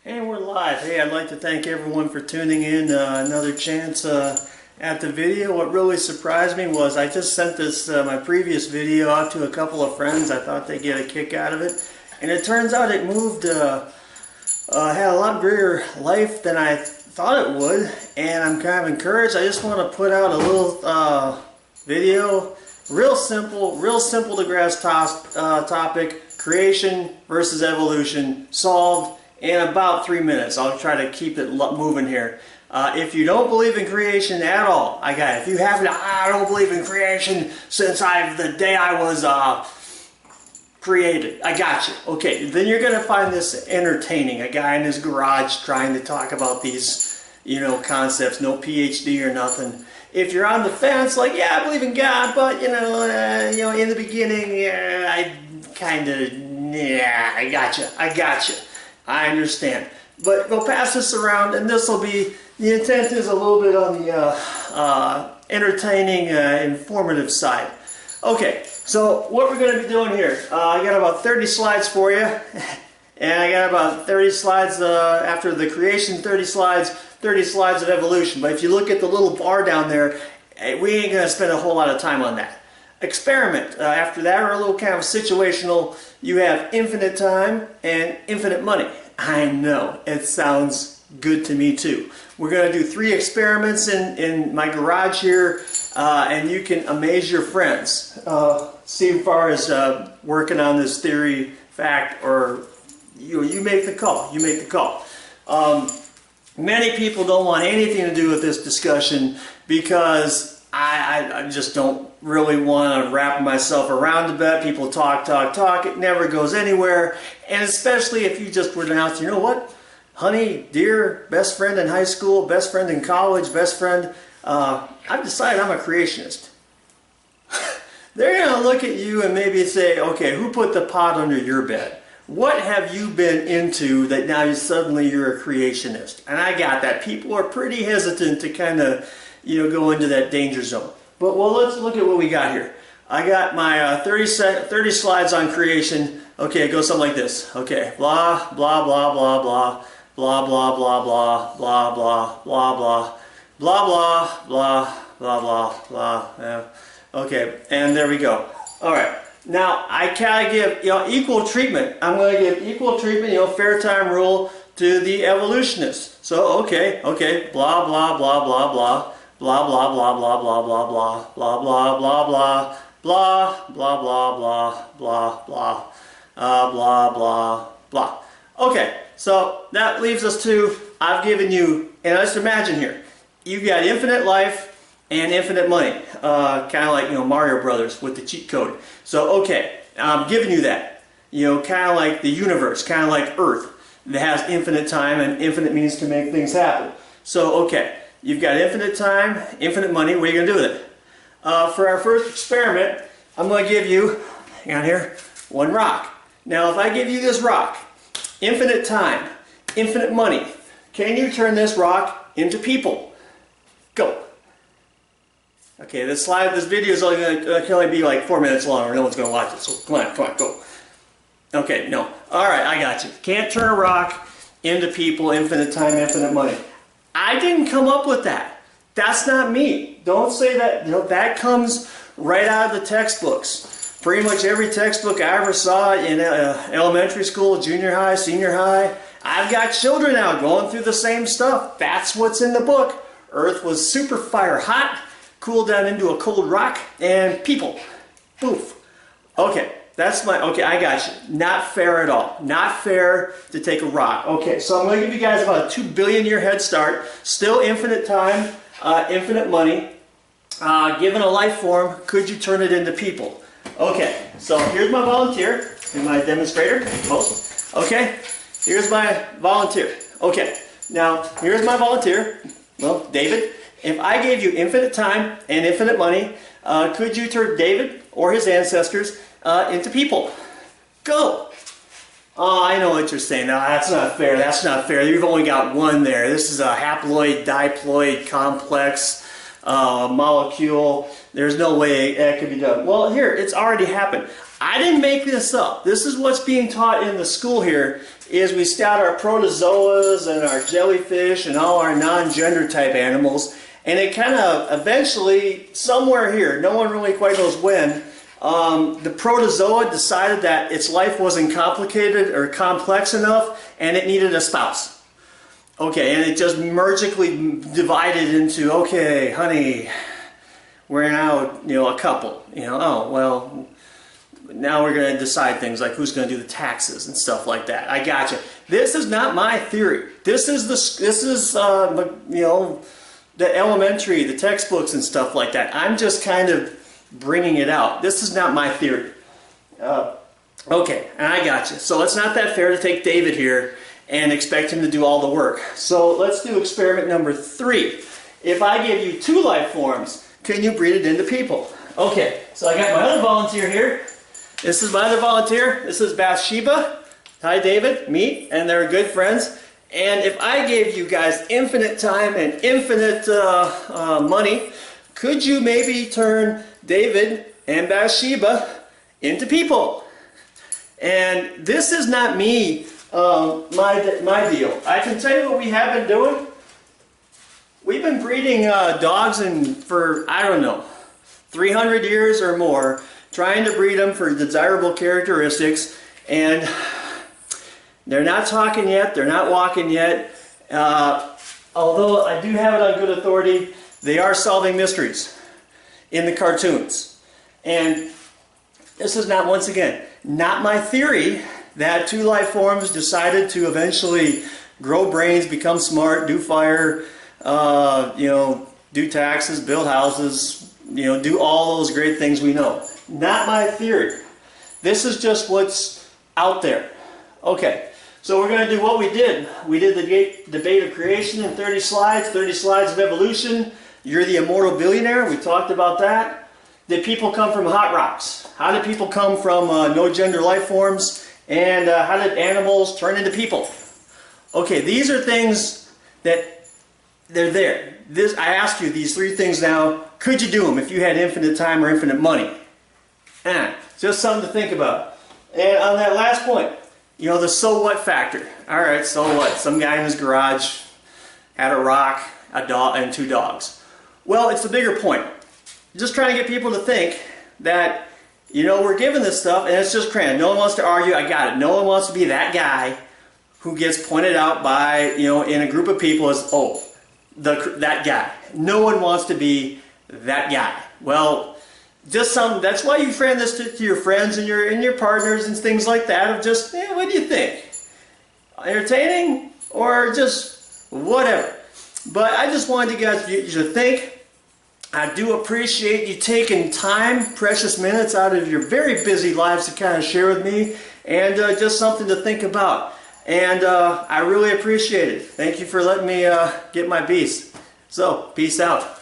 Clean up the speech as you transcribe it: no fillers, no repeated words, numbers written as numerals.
And we're live. Hey, I'd like to thank everyone for tuning in. Another chance at the video. What really surprised me was I just sent this my previous video out to a couple of friends. I thought they'd get a kick out of it, and it turns out it moved, had a lot greater life than I thought it would, and I'm kind of encouraged. I just want to put out a little video, real simple to grasp topic: creation versus evolution, solved in about 3 minutes. I'll try to keep it moving here. If you don't believe in creation at all, I got it. If you haven't, I don't believe in creation since the day I was created. I got you. Okay, then you're going to find this entertaining. A guy in his garage trying to talk about these, concepts. No PhD or nothing. If you're on the fence, like, yeah, I believe in God, but in the beginning, I kind of, I got you. I understand. But we'll pass this around, and this will be, the intent is a little bit on the entertaining, informative side. Okay, so what we're going to be doing here, I got about 30 slides for you, and I got about 30 slides after the creation, 30 slides of evolution. But if you look at the little bar down there, we ain't going to spend a whole lot of time on that. Experiment after that, or a little kind of situational. You have infinite time and infinite money. I know, it sounds good to me too. We're going to do 3 experiments in my garage here, and you can amaze your friends. See as far as working on this theory, fact, or you make the call. You make the call. Many people don't want anything to do with this discussion because I just don't really want to wrap myself around the bed. People talk. It never goes anywhere. And especially if you just were to announce, you know what? Honey, dear, best friend in high school, best friend in college, best friend, I've decided I'm a creationist. They're going to look at you and maybe say, okay, who put the pot under your bed? What have you been into that now suddenly you're a creationist? And I got that. People are pretty hesitant to kind of go into that danger zone. But well, let's look at what we got here. I got my 30 slides on creation. Okay, it goes something like this. Okay, blah, blah, blah, blah, blah, blah, blah, blah, blah, blah, blah, blah, blah, blah, blah, blah, blah, blah, blah. Yeah. Okay, and there we go. All right. Now, I kind of give equal treatment. I'm going to give equal treatment, fair time rule to the evolutionists. So, okay, blah, blah, blah, blah, blah. Blah blah blah blah blah blah blah blah blah blah blah blah blah blah blah blah blah blah blah. Okay, so that leaves us to, I've given you, and let's imagine here, you've got infinite life and infinite money, kind of like Mario Brothers with the cheat code. So okay, I'm giving you that, kind of like the universe, kind of like Earth, that has infinite time and infinite means to make things happen. So okay. You've got infinite time, infinite money. What are you going to do with it? For our first experiment, I'm going to give you, hang on here, 1 rock. Now, if I give you this rock, infinite time, infinite money, can you turn this rock into people? Go. Okay, this video is only can only be like 4 minutes long, or no one's going to watch it. So come on, go. Okay, no. All right, I got you. Can't turn a rock into people, infinite time, infinite money. I didn't come up with that. That's not me. Don't say that. That comes right out of the textbooks. Pretty much every textbook I ever saw in elementary school, junior high, senior high. I've got children now going through the same stuff. That's what's in the book. Earth was super fire hot, cooled down into a cold rock, and people. Poof. Okay. Okay, I got you. Not fair at all. Not fair to take a rock. Okay, so I'm going to give you guys about a 2 billion year head start. Still infinite time, infinite money. Given a life form, could you turn it into people? Okay, so here's my volunteer, and my demonstrator. Okay, here's my volunteer. Okay, now here's my volunteer. Well, David, if I gave you infinite time and infinite money, could you turn David or his ancestors into people? Go. Oh, I know what you're saying. No, that's not fair. That's not fair. You've only got one there. This is a haploid, diploid, complex molecule. There's no way that could be done. Well, here, it's already happened. I didn't make this up. This is what's being taught in the school here, is we scout our protozoas and our jellyfish and all our non-gender type animals, and it kind of eventually, somewhere here, no one really quite knows when, the protozoa decided that its life wasn't complicated or complex enough, and it needed a spouse. Okay, and it just magically divided into, okay, honey, we're now, a couple. Oh, well, now we're going to decide things like who's going to do the taxes and stuff like that. I gotcha. This is not my theory. This is the elementary, the textbooks and stuff like that. I'm just kind of bringing it out. This is not my theory. Okay, and I gotcha. So it's not that fair to take David here and expect him to do all the work. So let's do experiment number 3. If I give you 2 life forms, can you breed it into people? Okay, so I got my other volunteer here. This is my other volunteer. This is Bathsheba. Hi, David. Meet, and they're good friends. And if I gave you guys infinite time and infinite money, could you maybe turn David and Bathsheba into people? And this is not me, my deal. I can tell you what we have been doing. We've been breeding dogs for, I don't know, 300 years or more, trying to breed them for desirable characteristics, and they're not talking yet, they're not walking yet. Although I do have it on good authority, they are solving mysteries in the cartoons. And this is not, once again, not my theory that 2 life forms decided to eventually grow brains, become smart, do fire, do taxes, build houses, do all those great things we know. Not my theory. This is just what's out there. Okay, so we're going to do what we did. We did the debate of creation in 30 slides, 30 slides of evolution. You're the immortal billionaire. We talked about that. Did people come from hot rocks? How did people come from no gender life forms? And how did animals turn into people? Okay, these are things that they're there. I asked you these 3 things now. Could you do them if you had infinite time or infinite money? Just something to think about. And on that last point, the so what factor. Alright, so what? Some guy in his garage had a rock, a dog, and 2 dogs. Well, it's the bigger point. Just trying to get people to think that, we're given this stuff and it's just cramped. No one wants to argue, I got it. No one wants to be that guy who gets pointed out by, in a group of people as, oh, that guy. No one wants to be that guy. Well, that's why you friend this to your friends and your partners and things like that, of just, what do you think? Entertaining or just whatever? But I just wanted you guys to think. I do appreciate you taking time, precious minutes out of your very busy lives to kind of share with me, and just something to think about. And I really appreciate it. Thank you for letting me get my piece. So, peace out.